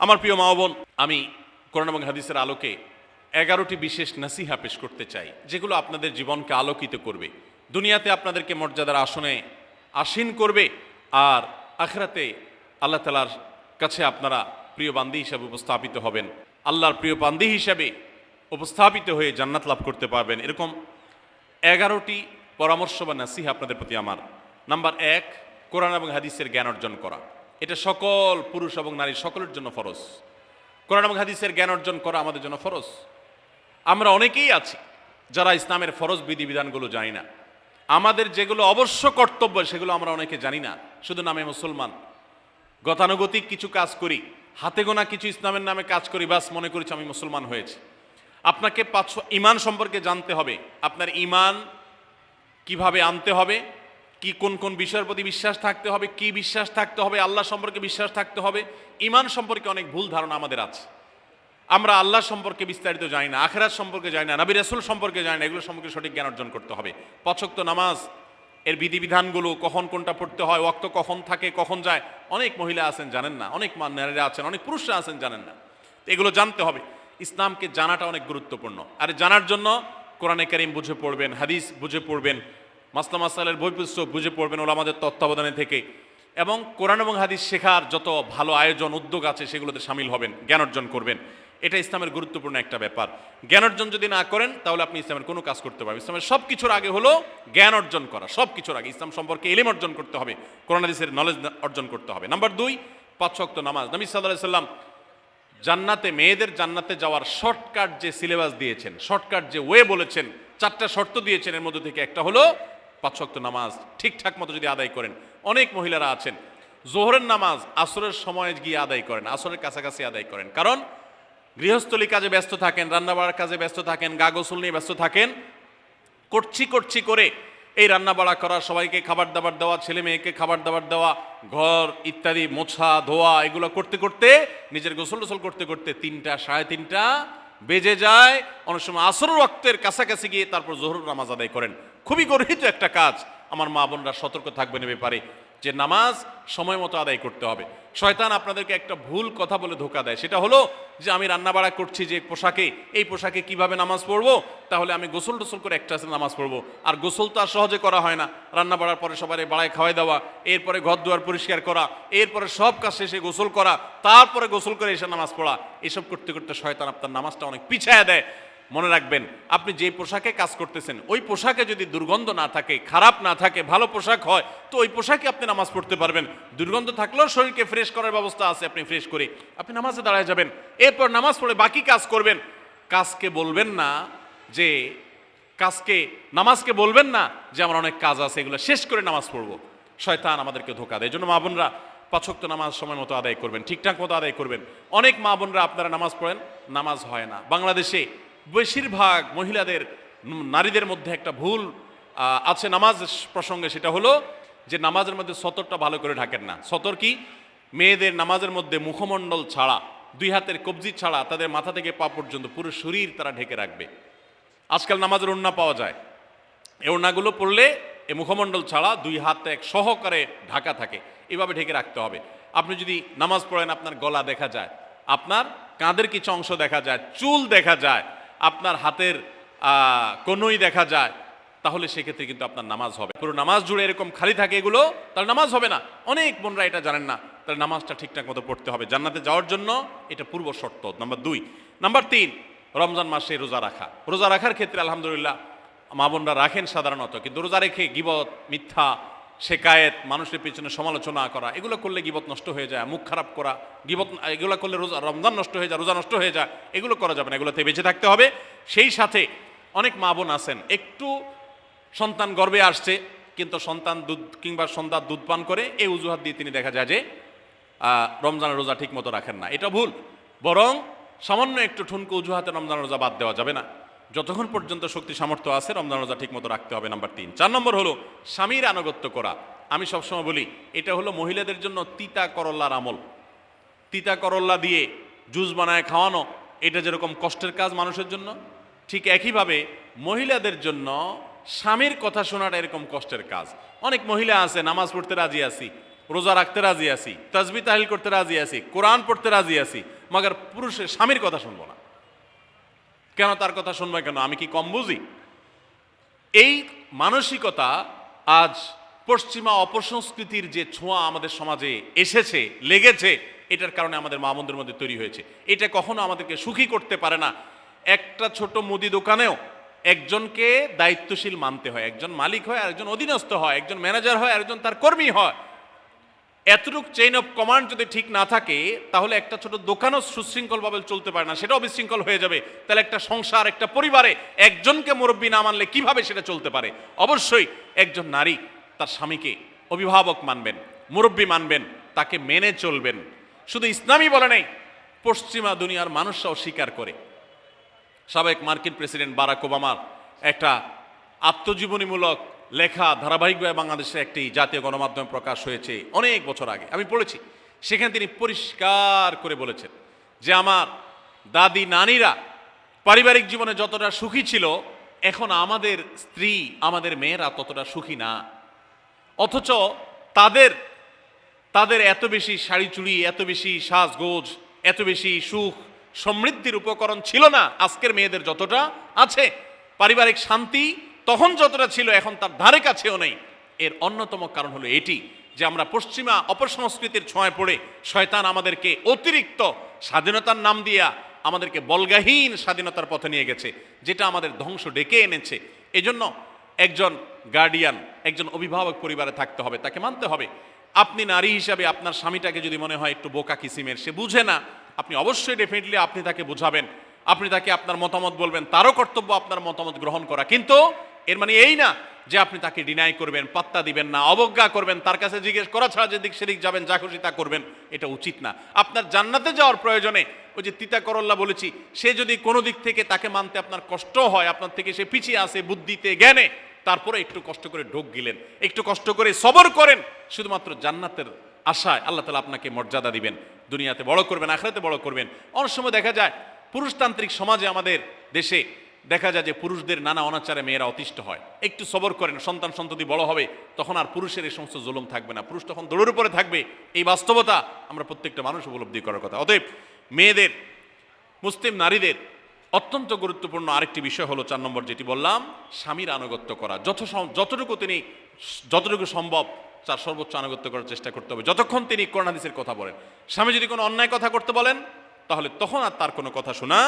আমার প্রিয় মা বোন, আমি কোরআন এবং হাদিসের আলোকে 11টি বিশেষ নাসিহা পেশ করতে চাই, যেগুলো আপনাদের জীবনকে আলোকিত করবে, দুনিয়াতে আপনাদেরকে মর্যাদার আসনে আসীন করবে, আর আখিরাতে আল্লাহ তাআলার কাছে আপনারা প্রিয় বান্দী হিসাবে উপস্থাপিত হবেন, আল্লাহর প্রিয় বান্দী হিসাবে উপস্থাপিত হয়ে জান্নাত লাভ করতে পারবেন। এরকম 11টি পরামর্শ বা নাসিহা আপনাদের প্রতি আমার। নাম্বার 1, কোরআন এবং হাদিসের জ্ঞান অর্জন করা। এটা সকল পুরুষ এবং নারী সকলের জন্য ফরজ। কোরআন এবং হাদিসের জ্ঞান অর্জন করা আমাদের জন্য ফরজ। আমরা অনেকেই আছি যারা ইসলামের ফরজ বিধিবিধানগুলো জানি না। আমাদের যেগুলো অবশ্য কর্তব্য সেগুলো আমরা অনেকে জানি না, শুধু নামে মুসলমান। গতানুগতিক কিছু কাজ করি, হাতে গোনা কিছু ইসলামের নামে কাজ করি, বাস মনে করেছি আমি মুসলমান হয়েছি। আপনাকে ঈমান সম্পর্কে জানতে হবে। আপনার ঈমান কিভাবে আনতে হবে, কি কোন কোন বিষয়ের প্রতি বিশ্বাস থাকতে হবে, কি বিশ্বাস থাকতে হবে, আল্লাহ সম্পর্কে বিশ্বাস থাকতে হবে। ঈমান সম্পর্কে অনেক ভুল ধারণা আমাদের আছে। আমরা আল্লাহ সম্পর্কে বিস্তারিত জানি না, আখিরাত সম্পর্কে জানি না, নবী রাসূল সম্পর্কে জানি না। এগুলো সম্পর্কে সঠিক জ্ঞান অর্জন করতে হবে। 5 ওয়াক্ত নামাজ এর বিধিবিধানগুলো, কখন কোনটা পড়তে হয়, ওয়াক্ত কখন থাকে কখন যায়, অনেক মহিলা আছেন জানেন না, অনেক নারীরা আছেন, অনেক পুরুষরা আছেন জানেন না। এগুলো জানতে হবে। ইসলামকে জানাটা অনেক গুরুত্বপূর্ণ। আর জানার জন্য কোরআনে কারীম বুঝে পড়বেন, হাদিস বুঝে পড়বেন, মাসলা মাসাইলের বই পুস্তক বুঝে পড়বেন ওলামাদের তত্ত্বাবধানে থেকে, এবং কোরআন এবং হাদিস শেখার যত ভালো আয়োজন উদ্যোগ আছে সেগুলোতে শামিল হবেন, জ্ঞান অর্জন করবেন। এটা ইসলামের গুরুত্বপূর্ণ একটা ব্যাপার। জ্ঞান অর্জন যদি না করেন তাহলে আপনি ইসলামের কোনো কাজ করতে পারবেন। ইসলামের সব কিছুর আগে হলো জ্ঞান অর্জন করা। সব কিছুর আগে ইসলাম সম্পর্কে ইলম অর্জন করতে হবে, কোরআন হাদিসের নলেজ অর্জন করতে হবে। নাম্বার 2, 5 ওয়াক্ত নামাজ। নবী সাল্লাল্লাহু আলাইহি সাল্লাম জান্নাতে, মেয়েদের জান্নাতে যাওয়ার শর্টকাট যে সিলেবাস দিয়েছেন, শর্টকাট যে ওয়ে বলেছেন, 4টা শর্ত দিয়েছেন। এর মধ্যে থেকে একটা হলো 5 ওয়াক্ত নামাজ ঠিকঠাক মতো যদি আদায় করেন। অনেক মহিলারা আছেন জোহরের নামাজ আসরের সময় গিয়ে আদায় করেন, আসরের কাছাকাছি আদায় করেন, কারণ গৃহস্থলী কাজে ব্যস্ত থাকেন, রান্নাবাড়ার কাজে ব্যস্ত থাকেন, গা গোসল নিয়ে ব্যস্ত থাকেন। করছি করে এই রান্নাবাড়া করা, সবাইকে খাবার দাবার দেওয়া, ছেলে মেয়েকে খাবার দাবার দেওয়া, ঘর ইত্যাদি মোছা ধোয়া, এগুলো করতে করতে, নিজের গোসল টোসল করতে করতে 3টা 3:30 বেজে যায়। অনেক সময় আসর ওয়াক্তের কাছাকাছি গিয়ে তারপর জোহর নামাজ আদায় করেন। খুবই গর্হিত একটা কাজ। আমার মা বোনরা সতর্ক থাকবেন এ ব্যাপারে, যে নামাজ সময় মতো আদায় করতে হবে। শয়তান আপনাদেরকে একটা ভুল কথা বলে ধোঁকা দেয়, সেটা হলো যে আমি রান্নাবাড়া করছি যে পোশাকে, এই পোশাকে কিভাবে নামাজ পড়বো, তাহলে আমি গোসল টোসল করে একটা নামাজ পড়বো। আর গোসল তো আর সহজে করা হয় না। রান্নাবাড়ার পরে সবাই বাড়ায় খাওয়াই দেওয়া, এরপরে ঘর দুয়ার পরিষ্কার করা, এরপরে সব কাজ শেষে গোসল করা, তারপরে গোসল করে এসে নামাজ পড়া, এসব করতে করতে শয়তান আপনার নামাজটা অনেক পিছায়া দেয়। মনে রাখবেন, আপনি যে পোশাকে কাজ করতেছেন ওই পোশাকে যদি দুর্গন্ধ না থাকে, খারাপ না থাকে, ভালো পোশাক হয়, তো ওই পোশাকে আপনি নামাজ পড়তে পারবেন। দুর্গন্ধ থাকলেও শরীরকে ফ্রেশ করার ব্যবস্থা আছে, আপনি ফ্রেশ করে আপনি নামাজে দাঁড়ায় যাবেন। এরপর নামাজ পড়ে বাকি কাজ করবেন। কাজকে বলবেন না যে নামাজকে বলবেন না যে আমার অনেক কাজ আছে, এগুলো শেষ করে নামাজ পড়বো। শয়তান আমাদেরকে ধোঁকা দেয়। এই জন্য মা বোনরা 5 ওয়াক্ত নামাজ সময় মতো আদায় করবেন, ঠিকঠাক মতো আদায় করবেন। অনেক মা বোনরা আপনারা নামাজ পড়েন, নামাজ হয় না। বাংলাদেশে বেশিরভাগ মহিলাদের, নারীদের মধ্যে একটা ভুল আছে নামাজ প্রসঙ্গে, সেটা হলো যে নামাজের মধ্যে সতরটা ভালো করে ঢাকেন না। সতর কি? মেয়েদের নামাজের মধ্যে মুখমণ্ডল ছাড়া, 2 হাতের কবজি ছাড়া তাদের মাথা থেকে পা পর্যন্ত পুরো শরীর তারা ঢেকে রাখবে। আজকাল নামাজের ওড়না পাওয়া যায়, এই ওড়নাগুলো পড়লে এই মুখমণ্ডল ছাড়া 2 হাত এক সহকারে ঢাকা থাকে, এভাবে ঢেকে রাখতে হবে। আপনি যদি নামাজ পড়েন, আপনার গলা দেখা যায়, আপনার কাঁধের কিছু অংশ দেখা যায়, চুল দেখা যায়, আপনার হাতের কনুই দেখা যায়, তাহলে সেক্ষেত্রে কিন্তু আপনার নামাজ হবে। পুরো নামাজ জুড়ে এরকম খালি থাকে এগুলো, তাহলে নামাজ হবে না। অনেক বোনরা এটা জানেন না, তাহলে নামাজটা ঠিকঠাক মতো পড়তে হবে। জান্নাতে যাওয়ার জন্য এটা পূর্ব শর্ত। নাম্বার 2। নাম্বার 3, রমজান মাসে রোজা রাখা। রোজা রাখার ক্ষেত্রে আলহামদুলিল্লাহ মা বোনরা রাখেন সাধারণত, কিন্তু রোজা রেখে গীবত, মিথ্যা, শেকায়েত, মানুষের পেছনে সমালোচনা করা, এগুলো করলে গীবত নষ্ট হয়ে যায়। মুখ খারাপ করা, গীবত, এগুলো করলে রমজান নষ্ট হয়ে যায়, রোজা নষ্ট হয়ে যায়। এগুলো করা যাবে না, এগুলোতে বেঁচে থাকতে হবে। সেই সাথে অনেক মা বোন আছেন, একটু সন্তান গর্ভে আসছে, কিন্তু সন্তান দুধ কিংবা সন্ধ্যা দুধ পান করে, এই অজুহাত দিয়ে তিনি দেখা যায় যে রমজানের রোজা ঠিক মতো রাখেন না। এটা ভুল। বরং সামান্য একটু ঠুনকো অজুহাতে রমজানের রোজা বাদ দেওয়া যাবে না। যতক্ষণ পর্যন্ত শক্তি সামর্থ্য আছে রমজান রোজা ঠিক মতো রাখতে হবে। নাম্বার 3। 4 নম্বর হলো স্বামীর আনুগত্য করা। আমি সবসময় বলি, এটা হলো মহিলাদের জন্য তিতা করল্লার আমল। তিতা করল্লা দিয়ে জুস বানায় খাওয়ানো, এটা যেরকম কষ্টের কাজ মানুষের জন্য, ঠিক একইভাবে মহিলাদের জন্য স্বামীর কথা শোনাটা এরকম কষ্টের কাজ। অনেক মহিলা আছে নামাজ পড়তে রাজি আছি, রোজা রাখতে রাজি আছি, তাসবিহ তাহলিল করতে রাজি আছি, কোরআন পড়তে রাজি আছি, মগর পুরুষের স্বামীর কথা শুনবো না। কেন তার কথা শুনবো কেন? আমি কি কম বুঝি? এই মানসিকতা আজ পশ্চিমা অপসংস্কৃতির যে ছোঁয়া আমাদের সমাজে এসেছে, লেগেছে, এটার কারণে আমাদের মা বোনদের মধ্যে তৈরি হয়েছে। এটা কখনো আমাদেরকে সুখী করতে পারে না। একটা ছোট মুদি দোকানেও একজনকে দায়িত্বশীল মানতে হয়, একজন মালিক হয়, আরেকজন অধীনস্থ হয়, একজন ম্যানেজার হয়, আরেকজন তার কর্মী হয়। এতটুক চেইন অফ কমান্ড যদি ঠিক না থাকে, তাহলে একটা ছোট দোকানও সুশৃঙ্খলভাবে চলতে পারে না, সেটাও বিশৃঙ্খল হয়ে যাবে। তাহলে একটা সংসার, একটা পরিবারে একজনকে মুরব্বী না মানলে কিভাবে সেটা চলতে পারে? অবশ্যই একজন নারী তার স্বামীকে অভিভাবক মানবেন, মুরব্বী মানবেন, তাকে মেনে চলবেন। শুধু ইসলামই বলে নাই, পশ্চিমা দুনিয়ার মানুষরাও স্বীকার করে। সাবেক মার্কিন প্রেসিডেন্ট বারাক ওবামার একটা আত্মজীবনীমূলক লেখা ধারাবাহিকভাবে বাংলাদেশে একটি জাতীয় গণমাধ্যমে প্রকাশ হয়েছে অনেক বছর আগে, আমি পড়েছি। সেখানে তিনি পরিষ্কার করে বলেছেন যে আমার দাদি নানিরা পারিবারিক জীবনে যতটা সুখী ছিল, এখন আমাদের স্ত্রী, আমাদের মেয়েরা ততটা সুখী না। অথচ তাদের তাদের এত বেশি শাড়ি চুড়ি, এত বেশি সাজগোজ, এত বেশি সুখ সমৃদ্ধির উপকরণ ছিল না আজকের মেয়েদের যতটা আছে। পারিবারিক শান্তি তখন যতটা ছিল, এখন তার ধারে কাছেও নেই। এর অন্যতম কারণ হলো এটি যে আমরা পশ্চিমা অপসংস্কৃতির ছোঁয়ায় পড়ে শয়তান আমাদেরকে অতিরিক্ত স্বাধীনতার নাম দিয়া আমাদেরকে বলগাহীন স্বাধীনতার পথে নিয়ে গেছে, যেটা আমাদের ধ্বংস ডেকে এনেছে। এজন্য একজন গার্ডিয়ান, একজন অভিভাবক পরিবারে থাকতে হবে, তাকে মানতে হবে। আপনি নারী হিসাবে আপনার স্বামীটাকে যদি মনে হয় একটু বোকা কিসিমের, সে বুঝে না, আপনি অবশ্যই ডেফিনেটলি আপনি তাকে বোঝাবেন, আপনি তাকে আপনার মতামত বলবেন, তারও কর্তব্য আপনার মতামত গ্রহণ করা। কিন্তু এর মানে এই না যে আপনি তাকে ডিনাই করবেন, পাত্তা দিবেন না, অবজ্ঞা করবেন, তার কাছে জিজ্ঞেস করা ছাড়া যেদিক সেদিক যাবেন, যা খুশি তা করবেন, এটা উচিত না। আপনার জান্নাতে যাওয়ার প্রয়োজনে ওই যে তিতা করল্লা বলেছি, সে যদি কোনো দিক থেকে তাকে মানতে আপনার কষ্ট হয়, আপনার থেকে সে পিছিয়ে আসে বুদ্ধিতে জ্ঞানে, তারপরে একটু কষ্ট করে ঢোক গিলেন, একটু কষ্ট করে সবর করেন, শুধুমাত্র জান্নাতের আশায় আল্লাহ তাআলা আপনাকে মর্যাদা দিবেন, দুনিয়াতে বড় করবেন, আখিরাতে বড় করবেন। অনেক সময় দেখা যায় পুরুষতান্ত্রিক সমাজে আমাদের দেশে দেখা যায় যে পুরুষদের নানা অনাচারে মেয়েরা অতিষ্ঠ হয়। একটু সবর করেন, সন্তান সন্ততি বড় হবে, তখন আর পুরুষের এই সমস্ত জুলুম থাকবে না, পুরুষ তখন দৌড়ের উপরে থাকবে। এই বাস্তবতা আমরা প্রত্যেকটা মানুষ উপলব্ধি করার কথা। অতএব মেয়েদের, মুসলিম নারীদের অত্যন্ত গুরুত্বপূর্ণ আরেকটি বিষয় হলো 4 নম্বর যেটি বললাম, স্বামীর আনুগত্য করা। যতটুকু সম্ভব তার সর্বোচ্চ আনুগত্য করার চেষ্টা করতে হবে, যতক্ষণ তিনি কোরআন হাদিসের কথা বলেন। স্বামী যদি কোনো অন্যায় কথা করতে বলেন, তাহলে তখন আর তার কোনো কথা শোনা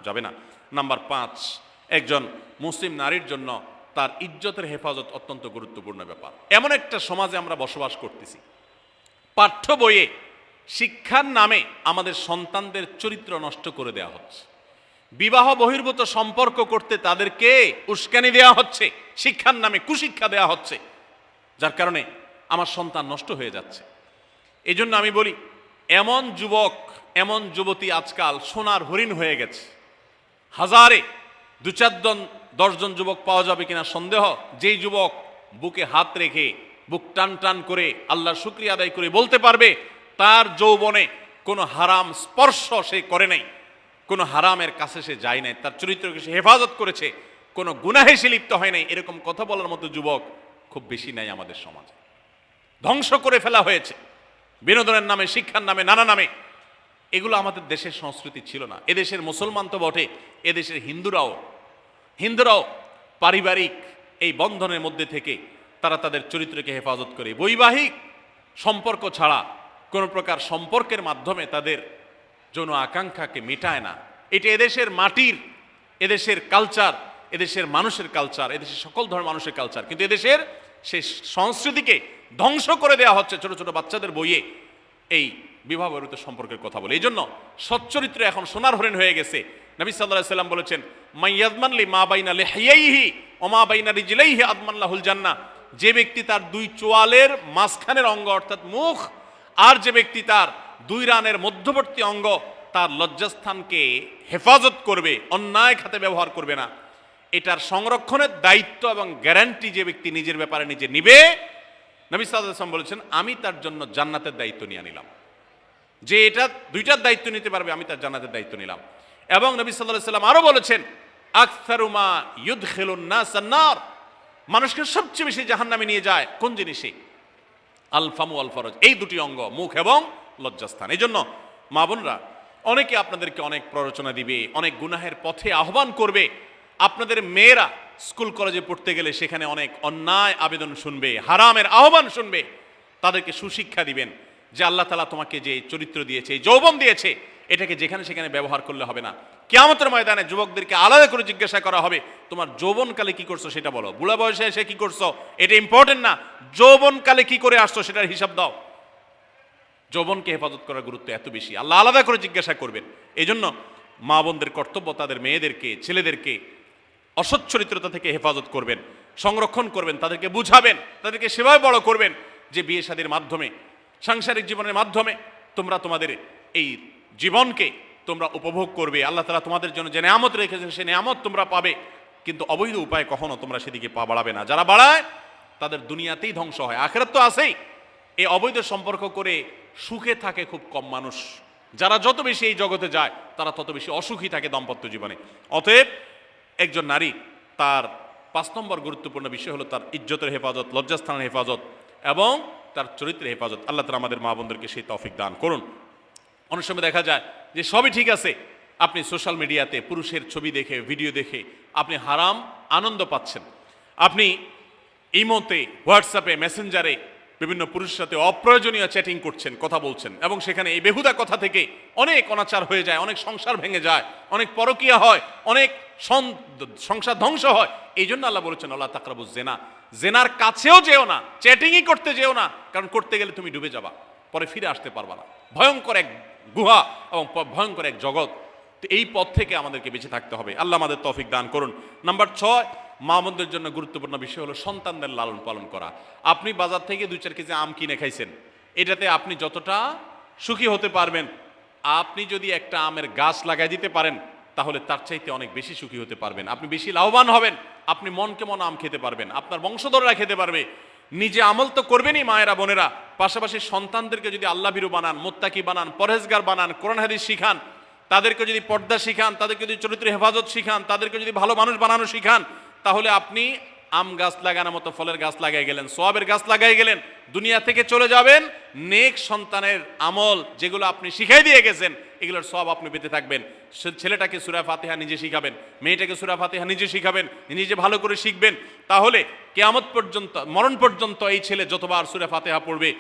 যাবে না। নাম্বার 5, একজন মুসলিম নারীর জন্য তার ইজ্জতের হেফাজত অত্যন্ত গুরুত্বপূর্ণ ব্যাপার। এমন একটা সমাজে আমরা বসবাস করতেছি, পাঠ্য বইয়ে শিক্ষার নামে আমাদের সন্তানদের চরিত্র নষ্ট করে দেওয়া হচ্ছে, বিবাহ বহির্ভূত সম্পর্ক করতে তাদেরকে উস্কানি দেওয়া হচ্ছে, শিক্ষার নামে কুশিক্ষা দেওয়া হচ্ছে, যার কারণে আমার সন্তান নষ্ট হয়ে যাচ্ছে। এই জন্য আমি বলি, এমন যুবক, এমন যুবতী আজকাল সোনার হরিণ হয়ে গেছে। হাজারে 2-4-10 জন যুবক পাওয়া যাবে কিনা সন্দেহ, যেই যুবক বুকে হাত রেখে বুক টান টান করে আল্লাহর শুকরিয়া আদায় করে বলতে পারবে তার যৌবনে কোনো হারাম স্পর্শ সে করে নাই, কোনো হারামের কাছে সে যায় নাই, তার চরিত্রকে সে হেফাজত করেছে, কোনো গুনাহে সে লিপ্ত হয় নাই, এরকম কথা বলার মতো যুবক খুব বেশি নাই আমাদের সমাজে। ধ্বংস করে ফেলা হয়েছে বিনোদনের নামে, শিক্ষার নামে, নানা নামে। এগুলো আমাদের দেশের সংস্কৃতি ছিল না। এদেশের মুসলমান তো বটে, এদেশের হিন্দুরাও পারিবারিক এই বন্ধনের মধ্যে থেকে তারা তাদের চরিত্রকে হেফাজত করে, বৈবাহিক সম্পর্ক ছাড়া কোনো প্রকার সম্পর্কের মাধ্যমে তাদের যৌন আকাঙ্ক্ষাকে মেটায় না। এটা এদেশের মাটির, এদেশের কালচার, এদেশের মানুষের কালচার, এদেশের সকল ধরনের মানুষের কালচার, কিন্তু এদেশের সেই সংস্কৃতিকে ধ্বংস করে দেওয়া হচ্ছে ছোট ছোট বাচ্চাদের বইয়ে এই বিবাহ বহির্ভূত সম্পর্কের কথা বলে। এই জন্য সচ্চরিত্র এখন সোনার হরিণ হয়ে গেছে। নবী সাল্লাল্লাহু আলাইহি সাল্লাম বলেছেন, মাইয়াজমান লি মা বাইনা লিহিয়াইহি ওয়া মা বাইনা রিজলাইহি আদমান লাহুল জান্নাহ। যে ব্যক্তি তার 2 চোয়ালের মাঝখানের অঙ্গ অর্থাৎ মুখ, আর যে ব্যক্তি তার 2 রানের মধ্যবর্তী অঙ্গ, তার লজ্জাস্থানকে হেফাজত করবে, অন্যায় খাতে ব্যবহার করবে না, এটার সংরক্ষণের দায়িত্ব এবং গ্যারান্টি যে ব্যক্তি নিজের ব্যাপারে নিজে নিবে, নবী সাল্লাল্লাহু আলাইহি সাল্লাম বলেছেন, আমি তার জন্য জান্নাতের দায়িত্ব নিয়ে নিলাম। যে এটা 2টার দায়িত্ব নিতে পারবে, আমি তার জান্নাতের দায়িত্ব নিলাম। এবং নবী সাল্লাল্লাহু আলাইহি সাল্লাম আরো বলেছেন, আকসারু মা ইউদখিলুন নাস আন-নার, মানুষকে সবচেয়ে বেশি জাহান্নামে নিয়ে যায় কোন জিনিসে? আল ফামু আল ফরজ, এই দুটি অঙ্গ, মুখ এবং লজ্জাস্থান। এই জন্য মা বোনরা, অনেকে আপনাদেরকে অনেক প্ররোচনা দিবে, অনেক গুনাহের পথে আহ্বান করবে। আপনাদের মেয়েরা স্কুল কলেজে পড়তে গেলে সেখানে অনেক অন্যায় আবেদন শুনবে, হারামের আহ্বান শুনবে। তাদেরকে সুশিক্ষা দিবেন যে আল্লাহ তাআলা তোমাকে যে চরিত্র দিয়েছে, এই যৌবন দিয়েছে, এটাকে যেখানে সেখানে ব্যবহার করলে হবে না। কিয়ামতের ময়দানে যুবকদেরকে আলাদা করে জিজ্ঞাসা করা হবে, তোমার যৌবনকালে কি করছো সেটা বলো, বুড়া বয়সে এসে কি করছো এটা ইম্পর্টেন্ট না, যৌবনকালে কি করে আসছো সেটার হিসাব দাও। যৌবনকে হেফাজত করার গুরুত্ব এত বেশি, আল্লাহ আলাদা করে জিজ্ঞাসা করবেন। এই জন্য মা বোনদের কর্তব্য তাদের মেয়েদেরকে, ছেলেদেরকে অসৎ চরিত্রতা থেকে হেফাজত করবেন, সংরক্ষণ করবেন, তাদেরকে বুঝাবেন, তাদেরকে সেভাবে বড় করবেন যে বিয়ে শাদীর মাধ্যমে, সাংসারিক জীবনের মাধ্যমে তোমরা তোমাদের এই জীবনকে তোমরা উপভোগ করবে। আল্লাহ তাআলা তোমাদের জন্য যে নেয়ামত রেখেছেন সে নেয়ামত তোমরা পাবে, কিন্তু অবৈধ উপায়ে কখনো তোমরা সেদিকে পা বাড়াবে না। যারা বাড়ায় তাদের দুনিয়াতেই ধ্বংস হয়, আখিরাত তো আছেই। এই অবৈধ সম্পর্ক করে সুখে থাকে খুব কম মানুষ। যারা যত বেশি এই জগতে যায় তারা তত বেশি অসুখী থাকে দাম্পত্য জীবনে। অতএব একজন নারী, তার 5 নম্বর গুরুত্বপূর্ণ বিষয় হলো তার ইজ্জতের হেফাজত, লজ্জাস্থানের হেফাজত এবং তার চরিত্রের হেফাজত। আল্লাহ তাআলা আমাদের মা বোনদেরকে সেই তৌফিক দান করুন। অনেক সময় দেখা যায় যে সবই ঠিক আছে, আপনি সোশ্যাল মিডিয়াতে পুরুষের ছবি দেখে, ভিডিও দেখে আপনি হারাম আনন্দ পাচ্ছেন। আপনি ইমোতে, হোয়াটসঅ্যাপে, মেসেঞ্জারে বিভিন্ন পুরুষের সাথে অপ্রয়োজনীয় চ্যাটিং করছেন, কথা বলছেন, এবং সেখানে এই বেহুদা কথা থেকে অনেক অনাচার হয়ে যায়, অনেক সংসার ভেঙে যায়, অনেক পরকীয়া হয়, অনেক সংসার ধ্বংস হয়। এই জন্য আল্লাহ বলেছেন ওয়ালা তাকরাবুজ জিনা, জেনার কাছেও যেও না, চ্যাটিংই করতে যেও না, কারণ করতে গেলে তুমি ডুবে যাবা, পরে ফিরে আসতে পারবা না। ভয়ঙ্কর এক গুহা এবং ভয়ঙ্কর এক জগৎ। তো এই পথ থেকে আমাদেরকে বেঁচে থাকতে হবে। আল্লাহ আমাদের তৌফিক দান করুন। নাম্বার 6, মা বোনদের জন্য গুরুত্বপূর্ণ বিষয় হলো সন্তানদের লালন পালন করা। আপনি বাজার থেকে 2-4 কেজি আম কিনে খাইছেন, এটাতে আপনি যতটা সুখী হতে পারবেন, আপনি যদি একটা আমের গাছ লাগাই দিতে পারেন তাহলে তার চাইতে অনেক বেশি সুখী হতে পারবেন, আপনি বেশি লাভবান হবেন, আপনি মনকে মন আম খেতে পারবেন, আপনার বংশধররা খেতে পারবে। নিজে আমল তো করবেনই মায়েরা, বোনেরা, পাশাপাশি সন্তানদেরকে যদি আল্লাহ ভীরু বানান, মুত্তাকি বানান, পরহেজগার বানান, কোরআন হাদিস শিখান, তাদেরকে যদি পর্দা শিখান, তাদেরকে যদি চরিত্র হেফাজত শিখান, তাদেরকে যদি ভালো মানুষ বানানো শিখান, তাহলে আপনি আম গাছ লাগানোর মতো ফলের গাছ লাগাই গেলেন, সওয়াবের গাছ লাগাই গেলেন, দুনিয়া থেকে চলে যাবেন। নেক সন্তানের আমল যেগুলো আপনি শিখাই দিয়ে গেছেন, এগুলোর সওয়াব আপনি পেতে থাকবেন। ছেলেটাকে সূরা ফাতিহা নিজে শিখাবেন, মেয়েটাকে সূরা ফাতিহা নিজে শিখাবেন, নিজে ভালো করে শিখবেন, তাহলে কিয়ামত পর্যন্ত, মরণ পর্যন্ত এই ছেলে যতবার সূরা ফাতিহা পড়বে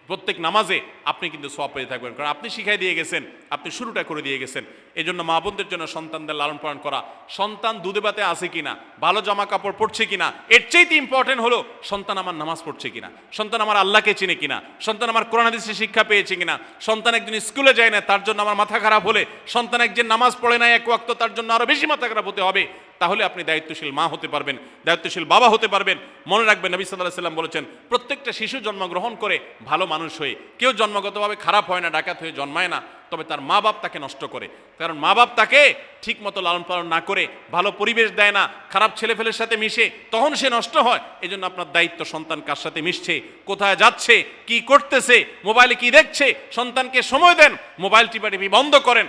প্রত্যেক নামাজে আপনি কিন্তু সওয়াব পেয়ে থাকবেন, কারণ আপনি শিখাই দিয়ে গেছেন, আপনি শুরুটা করে দিয়ে গেছেন। এই জন্য মা বোনদের জন্য সন্তানদের লালন পালন করা, সন্তান দুধে ভাতে আছে কিনা, ভালো জামা কাপড় পরছে কিনা, এর চাইতে ইম্পর্টেন্ট হলো সন্তান আমার নামাজ পড়ছে কিনা, সন্তান আমার আল্লাহকে চিনে কিনা, সন্তান আমার কোরআন হাদিসের শিক্ষা পেয়েছে কিনা। সন্তান একদিন স্কুলে যায় না, তার জন্য আমার মাথা খারাপ হলে, সন্তান একদিন নামাজ পড়ে না এক ওয়াক্ত, তার জন্য আরো বেশি মাথা খারাপ হতে হবে। তাহলে আপনি দায়িত্বশীল মা হতে পারবেন, দায়িত্বশীল বাবা হতে পারবেন। মনে রাখবেন নবী সাল্লাল্লাহু আলাইহি ওয়াসাল্লাম বলেছেন, প্রত্যেকটা শিশু জন্মগ্রহণ করে ভালো মানুষ হয়ে, কেউ জন্মগতভাবে খারাপ হয় না, ডাকাত হয়ে জন্মায় না, তবে তার মা বাপ তাকে নষ্ট করে। কারণ মা বাপ তাকে ঠিক মতো লালন পালন না করে, ভালো পরিবেশ দেয় না, খারাপ ছেলেফেলের সাথে মিশে, তখন সে নষ্ট হয়। এই জন্য আপনার দায়িত্ব সন্তান কার সাথে মিশছে, কোথায় যাচ্ছে, কি করতেছে, মোবাইলে কি দেখছে, সন্তানকে সময় দেন, মোবাইল টিপাটিপি বন্ধ করেন,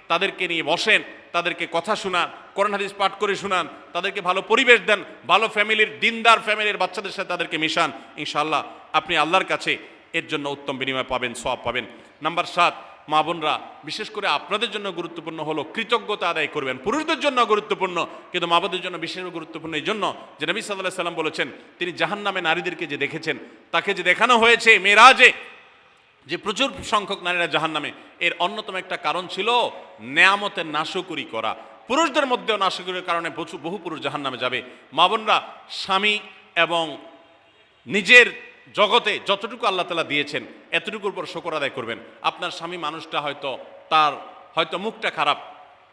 তাদেরকে নিয়ে বসেন, তাদেরকে কথা শোনান, কোরআন হাদিস পাঠ করে শোনান, তাদেরকে ভালো পরিবেশ দেন, ভালো ফ্যামিলির, দিনদার ফ্যামিলির বাচ্চাদের সাথে তাদেরকে মিশান। ইনশাআল্লাহ আপনি আল্লাহর কাছে এর জন্য উত্তম বিনিময় পাবেন, সওয়াব পাবেন। নাম্বার 7, মা বোনরা, বিশেষ করে আপনাদের জন্য গুরুত্বপূর্ণ হলো কৃতজ্ঞতা আদায় করবেন। পুরুষদের জন্য গুরুত্বপূর্ণ, কিন্তু মা বোনদের জন্য বিশেষ গুরুত্বপূর্ণ এই জন্য যে নবী সাল্লাল্লাহু আলাইহি ওয়াসাল্লাম বলেছেন, তিনি জাহান্নামে নারীদেরকে যে দেখেছেন, তাকে যে দেখানো হয়েছে মেরাজে, যে প্রচুর সংখ্যক নারীরা জাহান্নামে, এর অন্যতম একটা কারণ ছিল নেয়ামতের নাশকরি করা। পুরুষদের মধ্যেও নাশকরির কারণে বহু পুরুষ জাহান্নামে যাবে। মা বোনরা, স্বামী এবং নিজের জগতে যতটুকু আল্লাহ তাআলা দিয়েছেন এতটুকুর উপর শুকর আদায় করবেন। আপনার স্বামী মানুষটা হয়তো মুখটা খারাপ,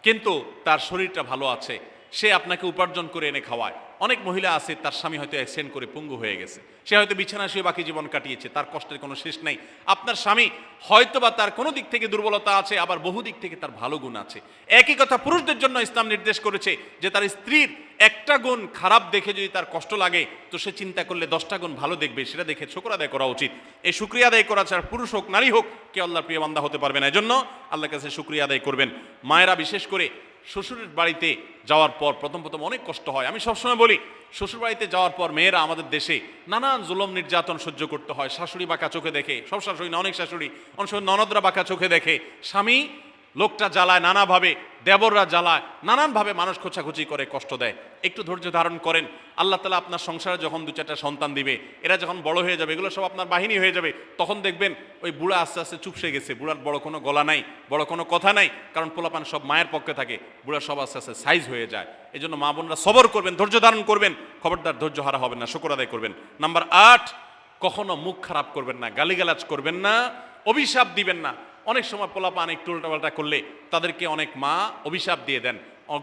কিন্তু তার শরীরটা ভালো আছে, সে আপনাকে উপার্জন করে এনে খাওয়ায়। অনেক মহিলা আছে, তার স্বামী হয়তো অ্যাক্সিডেন্ট করে পঙ্গু হয়ে গেছে, সে হয়তো বিছানা শুয়ে বাকি জীবন কাটিয়েছে, তার কষ্টের কোনো শেষ নেই। আপনার স্বামী হয়তো বা তার কোনো দিক থেকে দুর্বলতা আছে, আবার বহু দিক থেকে তার ভালো গুণ আছে। একই কথা পুরুষদের জন্য ইসলাম নির্দেশ করেছে যে তার স্ত্রীর একটা গুণ খারাপ দেখে যদি তার কষ্ট লাগে, তো সে চিন্তা করলে 10টা গুণ ভালো দেখবে, সেটা দেখে শুকর আদায় করা উচিত। এই শুকরিয়া আদায় করা ছাড়া পুরুষ হোক নারী হোক কেউ আল্লাহর প্রিয় বান্দা হতে পারবে না। এজন্য আল্লাহর কাছে শুকরিয়া আদায় করবেন। মায়েরা বিশেষ করে শ্বশুরের বাড়িতে যাওয়ার পর প্রথম অনেক কষ্ট হয়। আমি সবসময় বলি, শ্বশুর বাড়িতে যাওয়ার পর মেয়েরা আমাদের দেশে নানান জুলুম নির্যাতন সহ্য করতে হয়। শাশুড়ি বাঁকা চোখে দেখে, সব শাশুড়ি না, অনেক শাশুড়ি, অনেক সময় ননদরা বাঁকা চোখে দেখে, স্বামী লোকটা জ্বালায় নানাভাবে, দেবররা জ্বালায় নানানভাবে, মানুষ খোঁচাখুচি করে, কষ্ট দেয়। একটু ধৈর্য ধারণ করেন, আল্লাহ তাআলা আপনার সংসারে যখন 2-4টা সন্তান দিবে, এরা যখন বড় হয়ে যাবে, এগুলো সব আপনার বাহিনী হয়ে যাবে, তখন দেখবেন ওই বুড়া আস্তে আস্তে চুপসে গেছে, বুড়ার বড় কোনো গলা নাই, বড় কোনো কথা নাই, কারণ পোলাপান সব মায়ের পক্ষে থাকে, বুড়া সব আস্তে আস্তে সাইজ হয়ে যায়। এই জন্য মা বোনরা সবর করবেন, ধৈর্য ধারণ করবেন, খবরদার ধৈর্য হারা হবেন না, শুকর আদায় করবেন। নাম্বার 8, কখনো মুখ খারাপ করবেন না, গালিগালাজ করবেন না, অভিশাপ দিবেন না। অনেক সময় পোলাপান একটু উল্টাপাল্টা করলে তাদেরকে অনেক মা অভিশাপ দিয়ে দেন,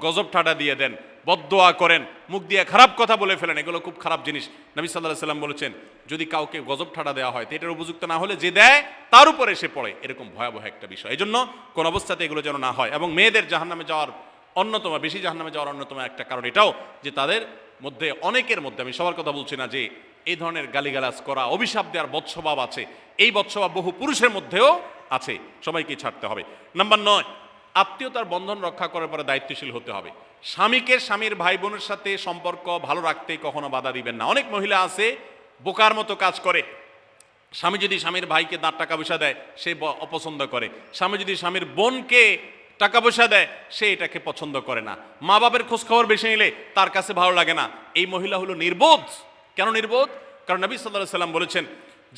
গজব ঠাডা দিয়ে দেন, বদদোয়া করেন, মুখ দিয়ে খারাপ কথা বলে ফেলেন। এগুলো খুব খারাপ জিনিস। নবী সাল্লাল্লাহু আলাইহি সাল্লাম বলেছেন, যদি কাউকে গজব ঠাডা দেওয়া হয় তো এটার উপযুক্ত না হলে যে দেয় তার উপরে এসে পড়ে, এরকম ভয়াবহ একটা বিষয়। এই জন্য কোন অবস্থাতে এগুলো যেন না হয়। এবং মেয়েদের জাহান্নামে যাওয়ার বেশি জাহান্নামে যাওয়ার অন্যতম একটা কারণ এটাও যে তাদের মধ্যে, অনেকের মধ্যে, আমি সবার কথা বলছি না, যে এই ধরনের গালিগালাজ করা, অভিশাপ দেওয়ার বদস্বভাব আছে। এই বদস্বভাব বহু পুরুষের মধ্যেও আছে, সবাইকে ছাড়তে হবে। নাম্বার 9, আত্মীয়তার বন্ধন রক্ষা করার পরে দায়িত্বশীল হতে হবে। স্বামীকে স্বামীর ভাই বোনের সাথে সম্পর্ক ভালো রাখতে কখনো বাধা দিবেন না। অনেক মহিলা আছে বোকার মতো কাজ করে। স্বামী যদি স্বামীর ভাইকে টাকা পয়সা দেয়, সে অপছন্দ করে। স্বামী যদি স্বামীর বোনকে টাকা পয়সা দেয়, সে এটাকে পছন্দ করে না। মা বাবার খোঁজ খবর বেশি নিলে তার কাছে ভালো লাগে না। এই মহিলা হলো নির্বোধ। কেন নির্বোধ? কারণ নবী সাল্লাল্লাহু আলাইহি সাল্লাম বলেছেন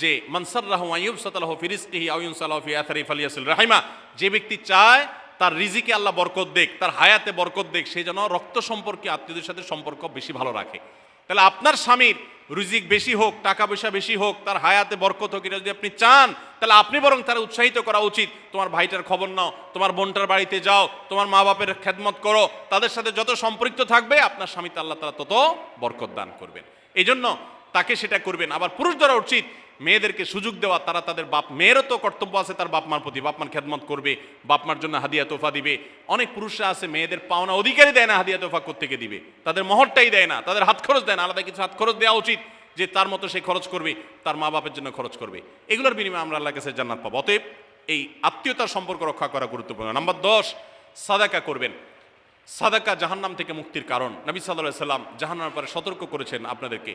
যে মান সাররাহু আন ইউবসাতালাহু ফি রিজকিহি আও ইউনসালাহু ফি আথারি ফালিয়াসিল রাহিমা, যে ব্যক্তি চায় তার রিজিকে আল্লাহ বরকত দেখ, তার হায়াতে বরকত দেখ, সে যেন রক্ত সম্পর্কে আত্মীয়দের সাথে সম্পর্ক বেশি ভালো রাখে। তাহলে আপনার স্বামীর রিজিক বেশি হোক, টাকা পয়সা বেশি হোক, তার হায়াতে বরকত হোক, এটা যদি আপনি চান, তাহলে আপনি বরং তারা উৎসাহিত করা উচিত। তোমার ভাইটার খবর নাও, তোমার বোনটার বাড়িতে যাও, তোমার মা বাপের খেদমত করো, তাদের সাথে যত সম্পৃক্ত থাকবে আপনার স্বামীতে আল্লাহ তাআলা তত বরকত দান করবেন। এই জন্য তাকে সেটা করবেন। আবার পুরুষদেরও উচিত মেয়েদেরকে সুযোগ দেওয়া। তারা তাদের মেয়েরও তো কর্তব্য আছে তার বাপ মার প্রতি, বাপ মার খেদমত করবে, বাপ মার জন্য হাদিয়া তোফা দিবে। অনেক পুরুষরা আছে মেয়েদের পাওনা অধিকারই দেয় না, হাদিয়া তোফা কোত্থেকে দিবে, তাদের মহরটাই দেয় না, তাদের হাত খরচ দেয় না। আলাদা কিছু হাত খরচ দেওয়া উচিত, যে তার মতো সে খরচ করবে, তার মা বাপের জন্য খরচ করবে। এগুলোর বিনিময়ে আমরা আল্লাহর কাছে জান্নাত পাবো। অতএব এই আত্মীয়তার সম্পর্ক রক্ষা করা গুরুত্বপূর্ণ। নাম্বার 10, সাদাকা করবেন। সাদাকা জাহান্নাম থেকে মুক্তির কারণ। নবী সাল্লাল্লাহু আলাইহি সাল্লাম জাহান্নামের পরে সতর্ক করেছেন আপনাদেরকে,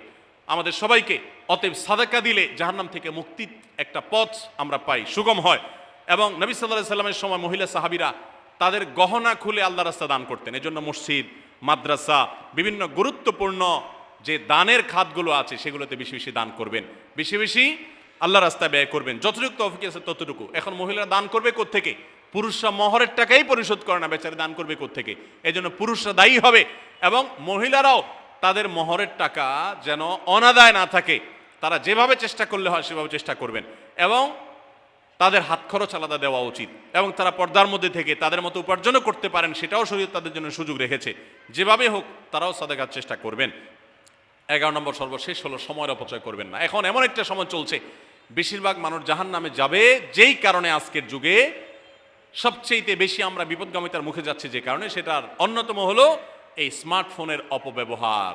আমাদের সবাইকে। অতএব সাদাকা দিলে জাহান্নাম থেকে মুক্তির একটা পথ আমরা পাই, সুগম হয়। এবং নবী সাল্লাল্লাহু আলাইহি সাল্লামের সময় মহিলা সাহাবীরা তাদের গহনা খুলে আল্লাহর রাস্তায় দান করতেন। এজন্য মসজিদ, মাদ্রাসা, বিভিন্ন গুরুত্বপূর্ণ যে দানের খাতগুলো আছে সেগুলোতে বেশি বেশি দান করবেন, বেশি বেশি আল্লাহর রাস্তায় ব্যয় করবেন, যতটুকু তৌফিক আছে ততটুকু। এখন মহিলারা দান করবে কোত্থেকে? পুরুষরা মহরের টাকাই পরিশোধ করে না, বেচারে দান করবে কোত্থেকে? এই জন্য পুরুষরা দায়ী হবে। এবং মহিলারাও তাদের মহরের টাকা যেন অনাদায় না থাকে, তারা যেভাবে চেষ্টা করলে হয় সেভাবে চেষ্টা করবেন। এবং তাদের হাত খরচ আলাদা দেওয়া উচিত, এবং তারা পর্দার মধ্যে থেকে তাদের মতো উপার্জনও করতে পারেন, সেটাও শরীয়ত তাদের জন্য সুযোগ রেখেছে। যেভাবে হোক তারাও সাদাকার চেষ্টা করবেন। 11 নম্বর সর্বশেষ হলো সময়ের অপচয় করবেন না। এখন এমন একটা সময় চলছে, বেশিরভাগ মানুষ জাহান্নামে যাবে যেই কারণে, আজকের যুগে সবচেয়ে বেশি আমরা বিপদগামিতার মুখে যাচ্ছি যে কারণে, সেটার অন্যতম হলো এই স্মার্টফোনের অপব্যবহার।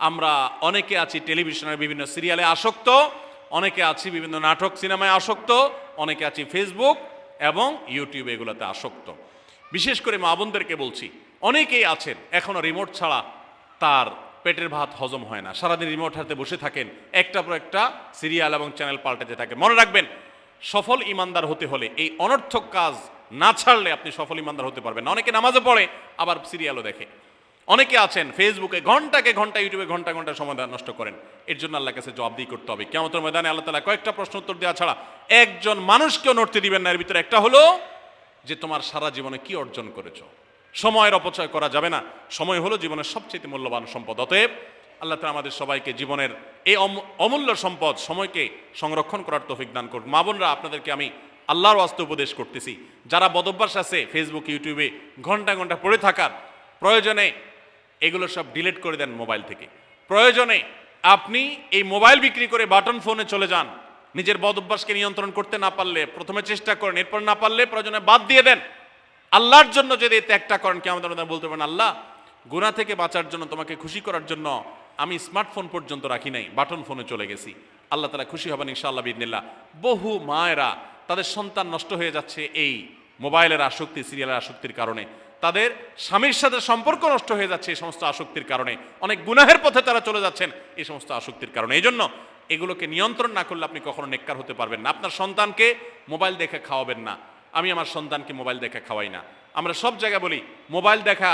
আমরা অনেকে আছি টেলিভিশনের বিভিন্ন সিরিয়ালে আসক্ত, অনেকে আছি বিভিন্ন নাটক সিনেমায় আসক্ত, অনেকে আছি ফেসবুক এবং ইউটিউব এগুলোতে আসক্ত। বিশেষ করে মা বোনদেরকে বলছি, অনেকেই আছেন এখনো রিমোট ছাড়া তার পেটের ভাত হজম হয় না, সারাদিন রিমোট হাতে বসে থাকেন, একটা পর একটা সিরিয়াল এবং চ্যানেল পাল্টাতে থাকে। মনে রাখবেন, সফল ইমানদার হতে হলে এই অনর্থক কাজ না ছাড়লে আপনি সফল ইমানদার হতে পারবেন না। অনেকে নামাজও পড়ে আবার সিরিয়ালও দেখে, অনেকে আছেন ফেসবুকে ঘন্টাকে ঘন্টা, ইউটিউবে ঘন্টা ঘন্টা সময় নষ্ট করেন। এর জন্য আল্লাহর কাছে জবাবদিহি করতে হবে। কিয়ামতের ময়দানে আল্লাহ তাআলা কয়েকটা প্রশ্ন উত্তর দেওয়া ছাড়া একজন মানুষকেও নড়তে দিবেন না। এর ভিতরে একটা হলো যে তোমার সারা জীবনে কি অর্জন করেছো। সময়ের অপচয় করা যাবে না। সময় হলো জীবনের সবচেয়ে মূল্যবান সম্পদ। অতএব আল্লাহ তাআলা আমাদের সবাইকে জীবনের এই অমূল্য সম্পদ সময়কে সংরক্ষণ করার তৌফিক দান করুন। মা বোনরা, আপনাদেরকে আমি আল্লাহর ওয়াস্তে উপদেশ করতেছি, যারা বদভ্যাস আছে ফেসবুক ইউটিউবে ঘন্টা ঘন্টা পড়ে থাকার, প্রয়োজনে এগুলো সব ডিলিট করে দেন মোবাইল থেকে। প্রয়োজনে আপনি এই মোবাইল বিক্রি করে বাটন ফোনে চলে যান। নিজের বদভ্যাসকে নিয়ন্ত্রণ করতে না পারলে প্রথমে চেষ্টা করেন, এরপর না পারলে প্রয়োজনে বাদ দিয়ে দেন। আল্লাহর জন্য যদি ত্যাগটা করেন, কি আমাদের বলতে পারেন, আল্লাহ গুনাহ থেকে বাঁচার জন্য, তোমাকে খুশি করার জন্য আমি স্মার্টফোন পর্যন্ত রাখি নাই, বাটন ফোনে চলে গেছি। আল্লাহ তাআলা খুশি হবেন ইনশাআল্লাহ বিইذনিল্লাহ। বহু মায়েরা তাদের সন্তান নষ্ট হয়ে যাচ্ছে এই মোবাইলের আসক্তি, সিরিয়ালের আসক্তির কারণে তাদের স্বামীর সাথে সম্পর্ক নষ্ট হয়ে যাচ্ছে এই সমস্ত আসক্তির কারণে, অনেক গুনাহের পথে তারা চলে যাচ্ছেন এই সমস্ত আসক্তির কারণে। এই জন্য এগুলোকে নিয়ন্ত্রণ না করলে আপনি কখনো নেককার হতে পারবেন না। আপনার সন্তানকে মোবাইল দেখে খাওয়াবেন না। আমি আমার সন্তানকে মোবাইল দেখে খাওয়াই না। আমরা সব জায়গায় বলি মোবাইল দেখা,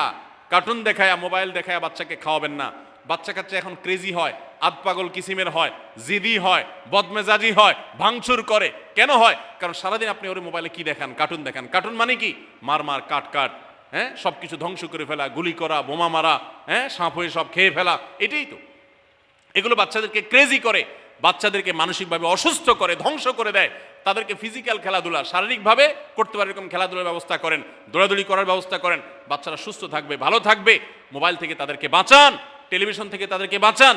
কার্টুন দেখায়, মোবাইল দেখায় বাচ্চাকে খাওয়াবেন না। বাচ্চা কাচ্চা এখন ক্রেজি হয়, আধপাগল কিসিমের হয়, জিদি হয়, বদমেজাজি হয়, ভাঙচুর করে। কেন হয়? কারণ সারাদিন আপনি ওর মোবাইলে কি দেখান? কার্টুন দেখান। কার্টুন মানে কি? মার মার, কাট কাট, হ্যাঁ, সব কিছু ধ্বংস করে ফেলা, গুলি করা, বোমা মারা, হ্যাঁ, সাপ হয়ে সব খেয়ে ফেলা, এটাই তো। এগুলো বাচ্চাদেরকে ক্রেজি করে, বাচ্চাদেরকে মানসিকভাবে অসুস্থ করে, ধ্বংস করে দেয়। তাদেরকে ফিজিক্যাল খেলাধুলা, শারীরিকভাবে করতে পারে এরকম খেলাধুলার ব্যবস্থা করেন, দৌড়াদৌড়ি করার ব্যবস্থা করেন। বাচ্চারা সুস্থ থাকবে, ভালো থাকবে। মোবাইল থেকে তাদেরকে বাঁচান, টেলিভিশন থেকে তাদেরকে বাঁচান,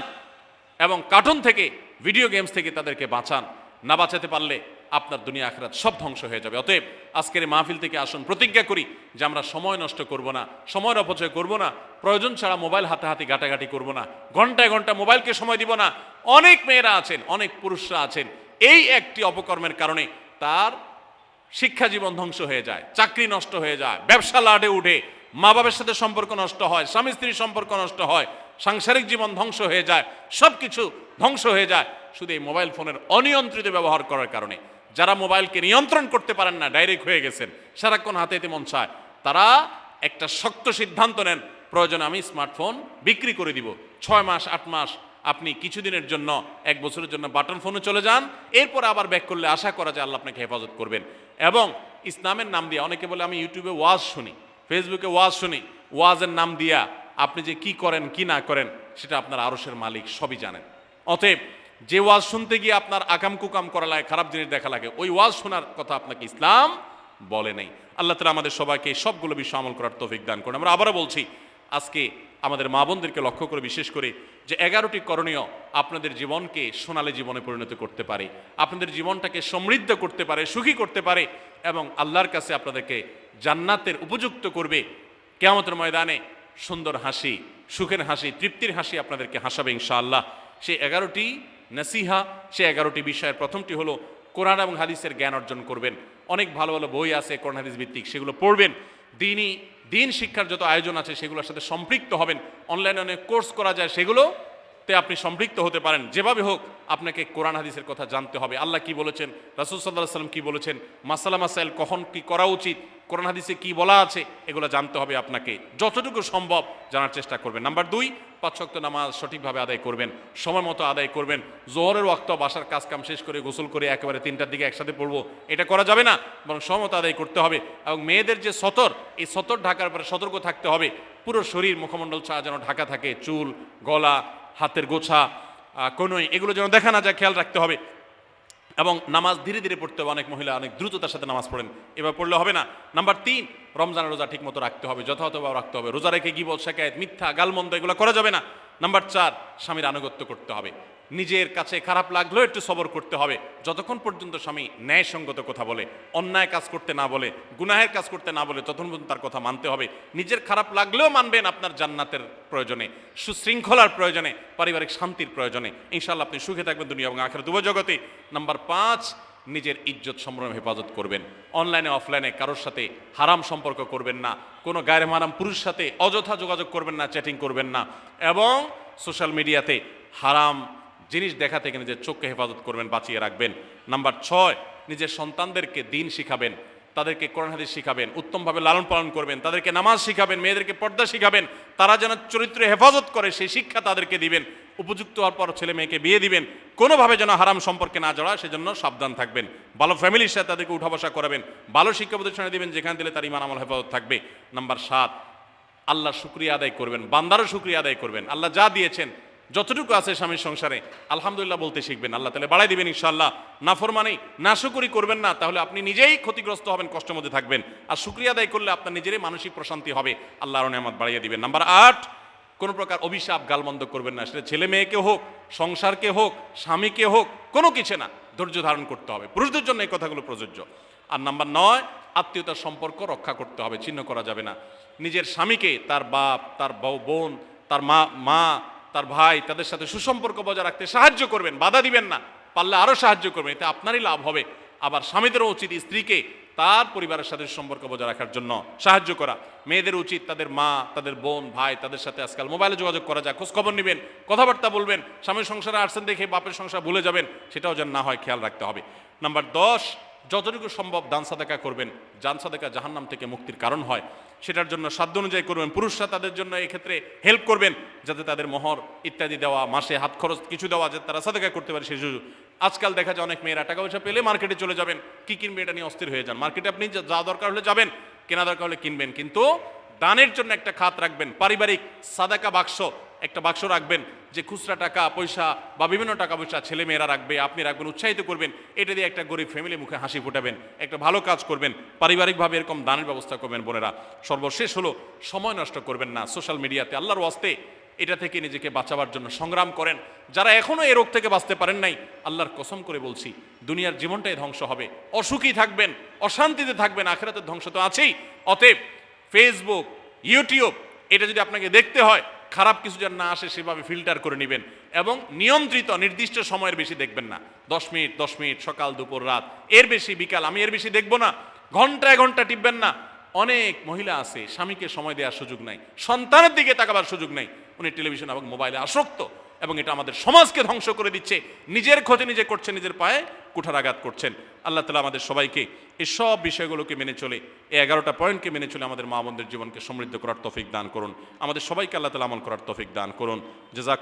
এবং কার্টুন থেকে, ভিডিও গেমস থেকে তাদেরকে বাঁচান। না বাঁচাতে পারলে আপনার দুনিয়া আখিরাত সব ধ্বংস হয়ে যাবে। অতএব আজকের মাহফিল থেকে আসুন, প্রতিজ্ঞা করি যে আমরা সময় নষ্ট করব না, সময়ের অপচয় করব না, প্রয়োজন ছাড়া মোবাইল হাতাহাতি ঘাটাঘাটি করব না, ঘন্টায় ঘন্টা মোবাইলকে সময় দিব না। অনেক মেয়েরা আছেন, অনেক পুরুষরা আছেন, এই একটি অপকর্মের কারণে তার শিক্ষা জীবন ধ্বংস হয়ে যায়, চাকরি নষ্ট হয়ে যায়, ব্যবসা লাটে উঠে, মা বাবার সাথে সম্পর্ক নষ্ট হয়, স্বামী স্ত্রীর সম্পর্ক নষ্ট হয়, সাংসারিক জীবন ধ্বংস হয়ে যায়, সব কিছু ধ্বংস হয়ে যায় শুধু এই মোবাইল ফোনের অনিয়ন্ত্রিত ব্যবহার করার কারণে। যারা মোবাইলকে নিয়ন্ত্রণ করতে পারেন না, ডাইরেক্ট হয়ে গেছেন, সারাক্ষণ হাতে হাতে মন চায়, তারা একটা শক্ত সিদ্ধান্ত নেন, প্রয়োজনে আমি স্মার্টফোন বিক্রি করে দিব। 6 মাস 8 মাস আপনি কিছুদিনের জন্য, 1 বছরের জন্য বাটন ফোনে চলে যান, এরপর আবার ব্যাক করলে আশা করা যায় আল্লাহ আপনাকে হেফাজত করবেন। এবং ইসলামের নাম দিয়ে, অনেকে বলে আমি ইউটিউবে ওয়াজ শুনি, ফেসবুকে ওয়াজ শুনি, ওয়াজের নাম দিয়া আপনি যে কি করেন কি না করেন সেটা আপনার আরশের মালিক সবই জানেন। অতএব যে ওয়াজ শুনতে গিয়ে আপনার আকাম কুকাম করা লাগে, খারাপ জিনিস দেখা লাগে, ওই ওয়াজ শোনার কথা আপনাকে ইসলাম বলে নেই। আল্লাহ তাআলা আমাদের সবাইকে সবগুলো বিষয় আমল করার তৌফিক দান করুন। আমরা আবারও বলছি, আজকে আমাদের মা বোনদেরকে লক্ষ্য করে বিশেষ করে যে 11টি করণীয় আপনাদের জীবনকে সোনালী জীবনে পরিণত করতে পারে, আপনাদের জীবনটাকে সমৃদ্ধ করতে পারে, সুখী করতে পারে, এবং আল্লাহর কাছে আপনাদেরকে জান্নাতের উপযুক্ত করবে। কিয়ামতের ময়দানে সুন্দর হাসি, সুখের হাসি, তৃপ্তির হাসি আপনাদেরকে হাসাবে ইনশাআল্লাহ। সেই 11টি নসিহা, সেই 11টি বিষয়ের প্রথমটি হলো কোরআন এবং হাদিসের জ্ঞান অর্জন করবেন। অনেক ভালো ভালো বই আছে কোরআন হাদিস ভিত্তিক, সেগুলো পড়বেন। দিন শিক্ষার যত আয়োজন আছে সেগুলোর সাথে সম্পৃক্ত হবেন। অনলাইনে অনেক কোর্স করা যায়, সেগুলোতে আপনি সম্পৃক্ত হতে পারেন। যেভাবে হোক আপনাকে কোরআন হাদিসের কথা জানতে হবে। আল্লাহ কি বলেছেন, রাসূল সাল্লাল্লাহু আলাইহি ওয়াসাল্লাম কি বলেছেন, মাসালা মাসাইল কখন কি করা উচিত, কোরআন হাদিসে কি বলা আছে, এগুলো জানতে হবে আপনাকে। যতটুকু সম্ভব জানার চেষ্টা করবেন। নাম্বার 2, 5 ওয়াক্ত নামাজ সঠিকভাবে আদায় করবেন, সময় মতো আদায় করবেন। জোহরের ওয়াক্ত বাসার কাজ কাম শেষ করে গোসল করে একেবারে 3টার দিকে একসাথে পড়বো, এটা করা যাবে না, বরং সময় মতো আদায় করতে হবে। এবং মেয়েদের যে সতর, এই সতর ঢাকার পরে সতর্ক থাকতে হবে। পুরো শরীর, মুখমণ্ডল ছাড়া যেন ঢাকা থাকে, চুল, গলা, হাতের গোছা, কনুই, এগুলো যেন দেখা না যায়, খেয়াল রাখতে হবে। এবং নামাজ ধীরে ধীরে পড়তে হবে। অনেক মহিলা অনেক দ্রুততার সাথে নামাজ পড়েন, এবার পড়লে হবে না। নাম্বার 3, রমজানের রোজা ঠিক মতো রাখতে হবে, যথাযথভাবে রাখতে হবে। রোজা রেখে গীবত, শিকায়েত, মিথ্যা, গালমন্দ এগুলো করা যাবে না। নাম্বার 4, স্বামীর আনুগত্য করতে হবে। নিজের কাছে খারাপ লাগলেও একটু সবর করতে হবে, যতক্ষণ পর্যন্ত স্বামী ন্যায়সঙ্গত কথা বলে, অন্যায় কাজ করতে না বলে, গুনাহের কাজ করতে না বলে, ততক্ষণ পর্যন্ত তার কথা মানতে হবে। নিজের খারাপ লাগলেও মানবেন, আপনার জান্নাতের প্রয়োজনে, সুশৃঙ্খলার প্রয়োজনে, পারিবারিক শান্তির প্রয়োজনে। ইনশাআল্লাহ আপনি সুখে থাকবেন দুনিয়া এবং আখিরাত উভয় জগতে। নাম্বার 5, নিজের ইজ্জত সম্ভ্রম হেফাজত করবেন। অনলাইনে অফলাইনে কারোর সাথে হারাম সম্পর্ক করবেন না, কোনো গায়ের মারাম পুরুষের সাথে অযথা যোগাযোগ করবেন না, চ্যাটিং করবেন না, এবং সোশ্যাল মিডিয়াতে হারাম জিনিস দেখা থেকে নিজের চোখকে হেফাজত করবেন, বাঁচিয়ে রাখবেন। নাম্বার 6, নিজের সন্তানদেরকে দিন শিখাবেন, তাদেরকে কোরআন হাদিস শিখাবেন, উত্তমভাবে লালন পালন করবেন, তাদেরকে নামাজ শিখাবেন, মেয়েদেরকে পর্দা শিখাবেন, তারা যেন চরিত্রে হেফাজত করে সেই শিক্ষা তাদেরকে দিবেন। উপযুক্ত হওয়ার পর ছেলে মেয়েকে বিয়ে দিবেন, কোনোভাবে যেন হারাম সম্পর্কে না জড়ায় সেজন্য সাবধান থাকবেন। ভালো ফ্যামিলির সাথে তাদেরকে উঠা বসা করাবেন, ভালো শিক্ষা প্রতিষ্ঠানে দিবেন যেখানে দিলে তার ইমান আমল হেফাজত থাকবে। নাম্বার 7, আল্লাহর শুকরিয়া আদায় করবেন, বান্দারও শুকরিয়া আদায় করবেন। আল্লাহ যা দিয়েছেন, যতটুকু আছে স্বামীর সংসারে, আলহামদুলিল্লাহ বলতে শিখবেন, আল্লাহ তাআলা বাড়াই দিবেন ইনশাআল্লাহ। নাফরমানি, নাশুকরি করবেন না, তাহলে আপনি নিজেই ক্ষতিগ্রস্ত হবেন, কষ্টের মধ্যে থাকবেন। আর শুকরিয়া আদায় করলে আপনার নিজেরই মানসিক প্রশান্তি হবে, আল্লাহর নেয়ামত বাড়িয়ে দিবেন। নাম্বার 8, কোনো প্রকার অভিশাপ গালমন্দ করবেন না, সেটা ছেলে মেয়েকে হোক, সংসারকে হোক, স্বামীকে হোক, কোনো কিছু না, ধৈর্য ধারণ করতে হবে। পুরুষদের জন্য এই কথাগুলো প্রযোজ্য। আর নাম্বার 9, আত্মীয়তার সম্পর্ক রক্ষা করতে হবে, ছিন্ন করা যাবে না। নিজের স্বামীকে তার বাপ, তার বোন, তার মা, তার ভাই, তাদের সাথে সুসম্পর্ক বজায় রাখতে সাহায্য করবেন, বাধা দিবেন না, পারলে আরও সাহায্য করবেন, এতে আপনারই লাভ হবে। আবার স্বামীদেরও উচিত স্ত্রীকে তার পরিবারের সাথে সম্পর্ক বজায় রাখার জন্য সাহায্য করা। মেয়েদের উচিত তাদের মা, তাদের বোন, ভাই, তাদের সাথে আজকাল মোবাইলে যোগাযোগ করা যায়, খোঁজ খবর নেবেন, কথাবার্তা বলবেন। স্বামীর সংসারে আসছেন দেখে বাপের সংসার ভুলে যাবেন, সেটাও যেন না হয়, খেয়াল রাখতে হবে। নাম্বার 10, যতটুকু সম্ভব দান সাদাকা করবেন। দান সাদাকা জাহান্নাম থেকে মুক্তির কারণ হয়, সেটার জন্য সাধ্য অনুযায়ী করবেন। পুরুষরা তাদের জন্য এক্ষেত্রে হেল্প করবেন, যাতে তাদের মোহর ইত্যাদি দেওয়া, মাসে হাত খরচ কিছু দেওয়া, যাতে তারা সাদাকা করতে পারে সেই সুযোগ। আজকাল দেখা যায় অনেক মেয়েরা টাকা পয়সা পেলে মার্কেটে চলে যাবেন, কি কিনবে এটা নিয়ে অস্থির হয়ে যান। মার্কেটে আপনি যা দরকার হলে যাবেন, কেনা দরকার হলে কিনবেন, কিন্তু দানের জন্য একটা খাত রাখবেন। পারিবারিক সাদাকা বাক্স, একটা বাক্স রাখবেন, যে খুচরা টাকা পয়সা বা বিভিন্ন টাকা পয়সা ছেলে মেয়েরা রাখবে, আপনি রাখবেন, উৎসাহিত করবেন। এটা দিয়ে একটা গরিব ফ্যামিলি মুখে হাসি ফোটাবেন, একটা ভালো কাজ করবেন। পারিবারিকভাবে এরকম দানের ব্যবস্থা করবেন বোনেরা। সর্বশেষ হলো, সময় নষ্ট করবেন না সোশ্যাল মিডিয়াতে। আল্লাহর ওয়াস্তে এটা থেকে নিজেকে বাঁচাবার জন্য সংগ্রাম করেন। যারা এখনো এই রোগ থেকে বাঁচতে পারেন নাই, আল্লাহর কসম করে বলছি, দুনিয়ার জীবনটাই ধ্বংস হবে, অসুখী থাকবেন, অশান্তিতে থাকবেন, আখিরাতের ধ্বংস তো আছেই। অতএব ফেসবুক, ইউটিউব, এটা যদি আপনাকে দেখতে হয়, খারাপ কিছু যেন না আসে সেভাবে ফিল্টার করে নেবেন, এবং নিয়ন্ত্রিত নির্দিষ্ট সময়ের বেশি দেখবেন না। 10 মিনিট 10 মিনিট, সকাল দুপুর রাত, এর বেশি বিকাল, আমি এর বেশি দেখবো না। ঘন্টায় ঘন্টা টিপবেন না। অনেক মহিলা আছে, স্বামীকে সময় দেওয়ার সুযোগ নাই, সন্তানের দিকে তাকাবার সুযোগ নাই, উনি টেলিভিশন এবং মোবাইলে আসক্ত, এবং এটা আমাদের সমাজকে ধ্বংস করে দিচ্ছে। নিজের ক্ষতি নিজে করছেন, নিজের পায়ে কুঠারাঘাত করছেন। আল্লাহ তাআলা আমাদের সবাইকে এই সব বিষয়গুলোকে মেনে চলে, এই 11টা পয়েন্টকে মেনে চলে আমাদের মা বোনদের জীবনকে সমৃদ্ধ করার তৌফিক দান করুন। আমাদের সবাইকে আল্লাহ তাআলা আমল করার তৌফিক দান করুন। জাযাক